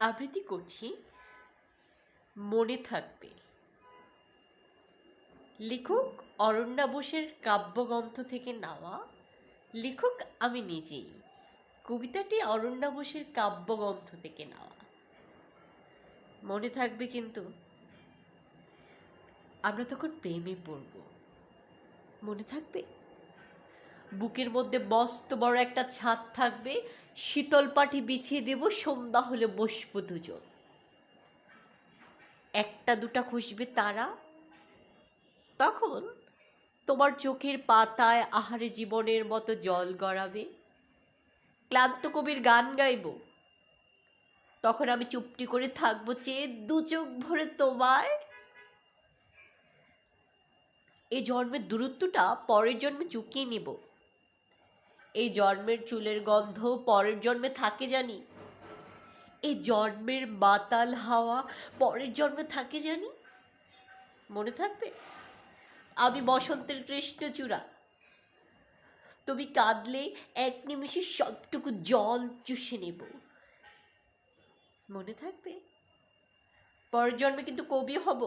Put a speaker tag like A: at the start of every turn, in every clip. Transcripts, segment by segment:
A: আবৃত্তি করছি মনে থাকবে। লেখক অরণ্যা বোসের কাব্যগ্রন্থ থেকে নেওয়া। লেখক আমি নিজেই। কবিতাটি অরণ্যা বোসের কাব্যগ্রন্থ থেকে নেওয়া। মনে থাকবে কিন্তু আমরা তখন প্রেমে পড়ব। মনে থাকবে বুকের মধ্যে মস্ত বড় একটা ছাদ থাকবে, শীতল পাটি বিছিয়ে দেব, সন্ধ্যা হলে বসবো দুজন। একটা দুটা খুশবে তারা, তখন তোমার চোখের পাতায় আহারে জীবনের মতো জল গড়াবে। ক্লান্ত কবির গান গাইব, তখন আমি চুপটি করে থাকবো চেয়ে দু চোখ ভরে তোমায়। এই জন্মের দূরত্বটা পরের জন্মে চুকিয়ে নিব। এই জন্মের চুলের গন্ধ পরের জন্মে থাকে জানি। এই জন্মের মাতাল হাওয়া পরের জন্মে থাকে জানি। মনে থাকবে আমি বসন্তের কৃষ্ণচূড়া, তুমি কাঁদলে এক নিমিষে সবটুকু জল চুষে নেব। মনে থাকবে পরের জন্মে কিন্তু কবি হব,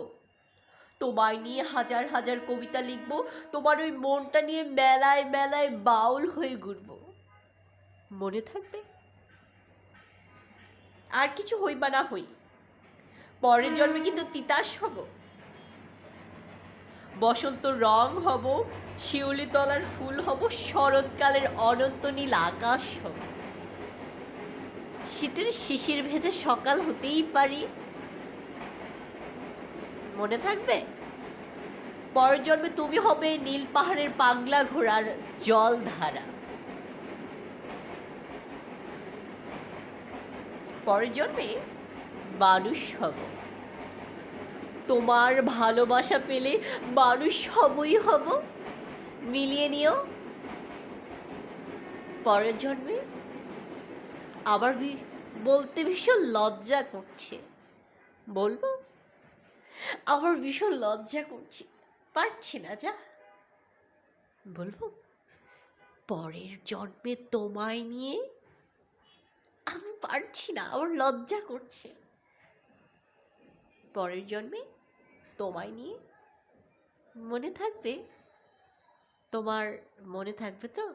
A: তোমায় নিয়ে হাজার হাজার কবিতা লিখব, তোমার ওই মনটা নিয়ে মেলায় মেলায় বাউল হয়ে ঘুরব। মনে থাকবে আর কিছু হই বা না হই, পরের জন্মে কিন্তু তিতাস হব, বসন্ত রং হব, শিউলি তলার ফুল হব, শরৎকালের অনন্ত নীল আকাশ হব। শীতের শিশির ভেজা সকাল হতেই পারি। মনে থাকবে পরের জন্মে তুমি হবে নীল পাহাড়ের পাগলা ঘোড়ার জল ধারা। পরের জন্মে মানুষ হব, তোমার ভালোবাসা পেলে মানুষ হবই হব। মিলিয়ে নিও পরের জন্মে। আবার বলতে ভীষণ লজ্জা করছে, বলবো আমার ভীষণ লজ্জা করছে, পারছি না। যা বলবো পরের জন্মে তোমায় নিয়ে। আমি পারছি না, আমার লজ্জা করছে। পরের জন্মে তোমায় নিয়ে। মনে থাকবে তোমার? মনে থাকবে তো?